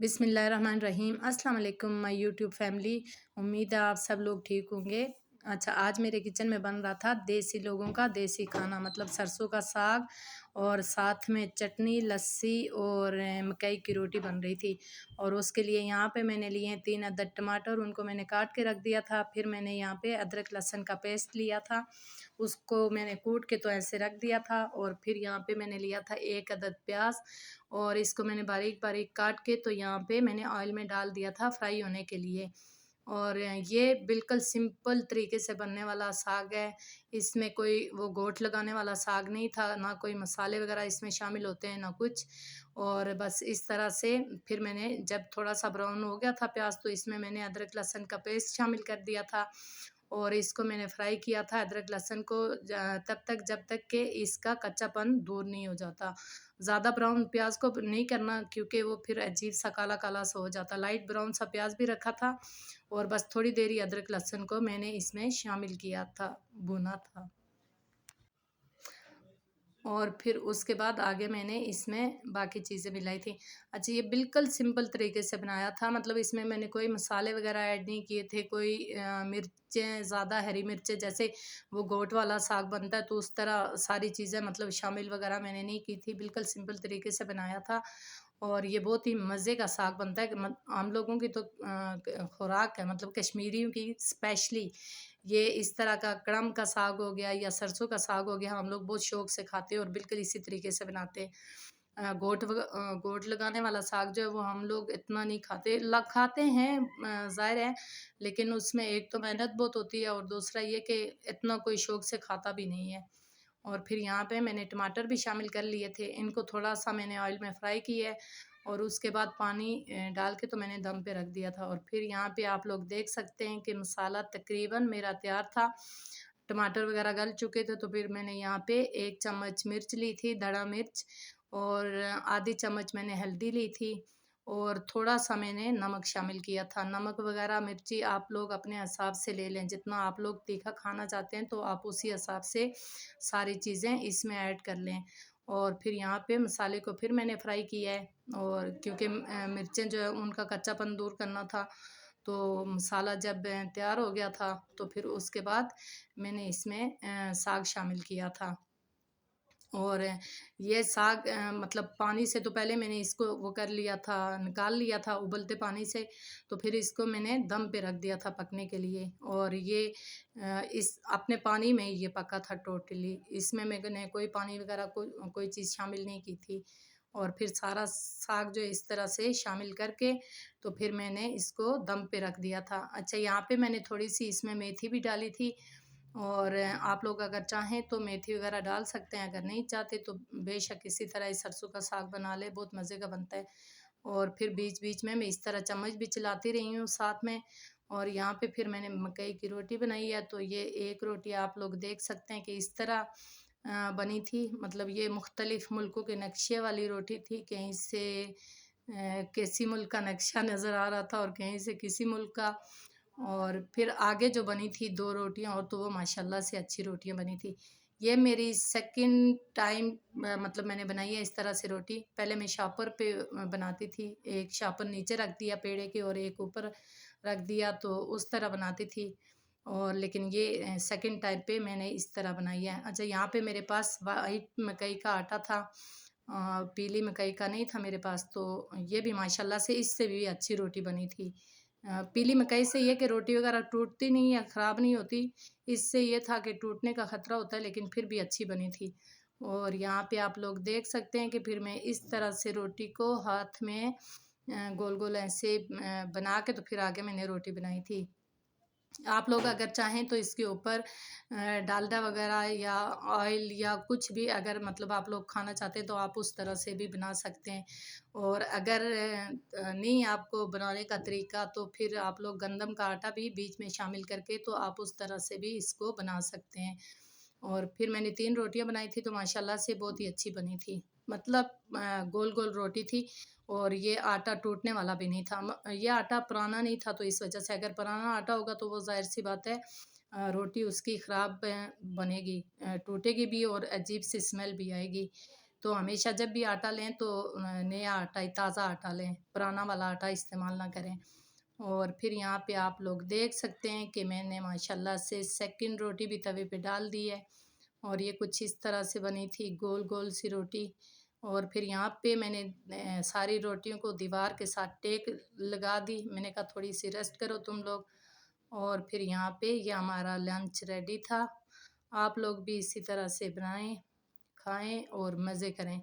बिस्मिल्लाहिर्रहमानिर्रहीम। अस्सलाम वालेकुम माय यूट्यूब फैमिली। उम्मीद है आप सब लोग ठीक होंगे। अच्छा, आज मेरे किचन में बन रहा था देसी लोगों का देसी खाना, मतलब सरसों का साग और साथ में चटनी, लस्सी और मकई की रोटी बन रही थी। और उसके लिए यहाँ पे मैंने लिए हैं 3 अदद टमाटर, उनको मैंने काट के रख दिया था। फिर मैंने यहाँ पे अदरक लहसुन का पेस्ट लिया था, उसको मैंने कूट के तो ऐसे रख दिया था। और फिर यहाँ पे मैंने लिया था 1 अदद प्याज और इसको मैंने बारीक बारीक काट के तो यहाँ पे मैंने ऑयल में डाल दिया था फ्राई होने के लिए। और ये बिल्कुल सिंपल तरीके से बनने वाला साग है। इसमें कोई वो गोट लगाने वाला साग नहीं था, ना कोई मसाले वगैरह इसमें शामिल होते हैं ना कुछ। और बस इस तरह से फिर मैंने जब थोड़ा सा ब्राउन हो गया था प्याज, तो इसमें मैंने अदरक लहसुन का पेस्ट शामिल कर दिया था और इसको मैंने फ्राई किया था अदरक लहसुन को तब तक जब तक कि इसका कच्चापन दूर नहीं हो जाता। ज़्यादा ब्राउन प्याज को नहीं करना, क्योंकि वो फिर अजीब सा काला काला सा हो जाता। लाइट ब्राउन सा प्याज भी रखा था और बस थोड़ी देर ही अदरक लहसुन को मैंने इसमें शामिल किया था, भुना था। और फिर उसके बाद आगे मैंने इसमें बाकी चीज़ें मिलाई थी। अच्छा, ये बिल्कुल सिंपल तरीके से बनाया था, मतलब इसमें मैंने कोई मसाले वगैरह ऐड नहीं किए थे, कोई मिर्चें ज़्यादा हरी मिर्चें जैसे वो गोट वाला साग बनता है तो उस तरह सारी चीज़ें मतलब शामिल वगैरह मैंने नहीं की थी। बिल्कुल सिंपल तरीके से बनाया था और ये बहुत ही मज़े का साग बनता है कि हम लोगों की तो खुराक है, मतलब कश्मीरियों की स्पेशली ये इस तरह का कड़म का साग हो गया या सरसों का साग हो गया, हम लोग बहुत शौक से खाते हैं और बिल्कुल इसी तरीके से बनाते हैं। गोट लगाने वाला साग जो है वो हम लोग इतना नहीं खाते, खाते हैं ज़ाहिर है, लेकिन उसमें एक तो मेहनत बहुत होती है और दूसरा ये कि इतना कोई शौक से खाता भी नहीं है। और फिर यहाँ पे मैंने टमाटर भी शामिल कर लिए थे, इनको थोड़ा सा मैंने ऑयल में फ्राई किया है और उसके बाद पानी डाल के तो मैंने दम पे रख दिया था। और फिर यहाँ पे आप लोग देख सकते हैं कि मसाला तकरीबन मेरा तैयार था, टमाटर वगैरह गल चुके थे। तो फिर मैंने यहाँ पे 1 चम्मच मिर्च ली थी, धड़ा मिर्च, और आधी चम्मच मैंने हल्दी ली थी और थोड़ा-सा मैंने नमक शामिल किया था। नमक वगैरह मिर्ची आप लोग अपने हिसाब से ले लें, जितना आप लोग तीखा खाना चाहते हैं तो आप उसी हिसाब से सारी चीज़ें इसमें ऐड कर लें। और फिर यहाँ पे मसाले को फिर मैंने फ्राई किया है और क्योंकि मिर्चें जो है उनका कच्चापन दूर करना था, तो मसाला जब तैयार हो गया था तो फिर उसके बाद मैंने इसमें साग शामिल किया था। और ये साग मतलब पानी से तो पहले मैंने इसको वो कर लिया था, निकाल लिया था उबलते पानी से। तो फिर इसको मैंने दम पे रख दिया था पकने के लिए और ये इस अपने पानी में ही ये पका था टोटली। इसमें मैंने कोई पानी वगैरह कोई चीज़ शामिल नहीं की थी। और फिर सारा साग जो इस तरह से शामिल करके तो फिर मैंने इसको दम पे रख दिया था। अच्छा, यहाँ पे मैंने थोड़ी-सी इसमें मेथी भी डाली थी और आप लोग अगर चाहें तो मेथी वगैरह डाल सकते हैं, अगर नहीं चाहते तो बेशक इसी तरह ही सरसों का साग बना लें, बहुत मज़े का बनता है। और फिर बीच-बीच में मैं इस तरह चम्मच भी चलाती रही हूँ साथ में। और यहाँ पे फिर मैंने मकई की रोटी बनाई है, तो ये एक रोटी आप लोग देख सकते हैं कि इस तरह बनी थी। मतलब ये मुख्तलिफ़ मुल्कों के नक्शे वाली रोटी थी, कहीं से किसी मुल्क का नक्शा नज़र आ रहा था और कहीं से किसी मुल्क का। और फिर आगे जो बनी थी 2 रोटियाँ और, तो वो माशाल्लाह से अच्छी रोटियाँ बनी थी। ये मेरी सेकंड टाइम मतलब मैंने बनाई है इस तरह से रोटी। पहले मैं शापर पे बनाती थी, एक शापर नीचे रख दिया पेड़े के और एक ऊपर रख दिया, तो उस तरह बनाती थी। और लेकिन ये सेकंड टाइम पे मैंने इस तरह बनाई है। अच्छा, यहाँ पे मेरे पास वाइट मकई का आटा था, पीली मकई का नहीं था मेरे पास, तो ये भी माशाल्लाह से इससे भी अच्छी रोटी बनी थी। पीली मकई से ये कि रोटी वगैरह टूटती नहीं है, ख़राब नहीं होती। इससे ये था कि टूटने का ख़तरा होता है, लेकिन फिर भी अच्छी बनी थी। और यहाँ पे आप लोग देख सकते हैं कि फिर मैं इस तरह से रोटी को हाथ में गोल-गोल ऐसे बना के तो फिर आगे मैंने रोटी बनाई थी। आप लोग अगर चाहें तो इसके ऊपर डालडा वगैरह या ऑयल या कुछ भी अगर मतलब आप लोग खाना चाहते हैं तो आप उस तरह से भी बना सकते हैं। और अगर नहीं आपको बनाने का तरीका, तो फिर आप लोग गंदम का आटा भी बीच में शामिल करके तो आप उस तरह से भी इसको बना सकते हैं। और फिर मैंने 3 रोटियाँ बनाई थी तो माशाल्लाह से बहुत ही अच्छी बनी थी। मतलब गोल-गोल रोटी थी और ये आटा टूटने वाला भी नहीं था। ये आटा पुराना नहीं था, तो इस वजह से, अगर पुराना आटा होगा तो वो ज़ाहिर-सी बात है रोटी उसकी ख़राब बनेगी, टूटेगी भी और अजीब सी स्मेल भी आएगी। तो हमेशा जब भी आटा लें तो नया आटा ही, ताज़ा आटा लें, पुराना वाला आटा इस्तेमाल ना करें। और फिर यहाँ पे आप लोग देख सकते हैं कि मैंने माशाल्लाह से सेकंड रोटी भी तवे पे डाल दी है और ये कुछ इस तरह से बनी थी, गोल गोल सी रोटी। और फिर यहाँ पे मैंने सारी रोटियों को दीवार के साथ टेक लगा दी। मैंने कहा थोड़ी सी रेस्ट करो तुम लोग। और फिर यहाँ पे ये हमारा लंच रेडी था। आप लोग भी इसी तरह से बनाएं, खाएं और मज़े करें।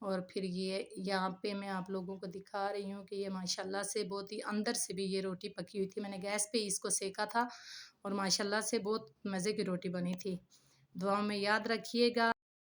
और फिर ये यहाँ पे मैं आप लोगों को दिखा रही हूँ कि ये माशाल्लाह से बहुत ही अंदर से भी ये रोटी पकी हुई थी। मैंने गैस पे इसको सेका था और माशाल्लाह से बहुत मज़े की रोटी बनी थी। दुआओं में याद रखिएगा।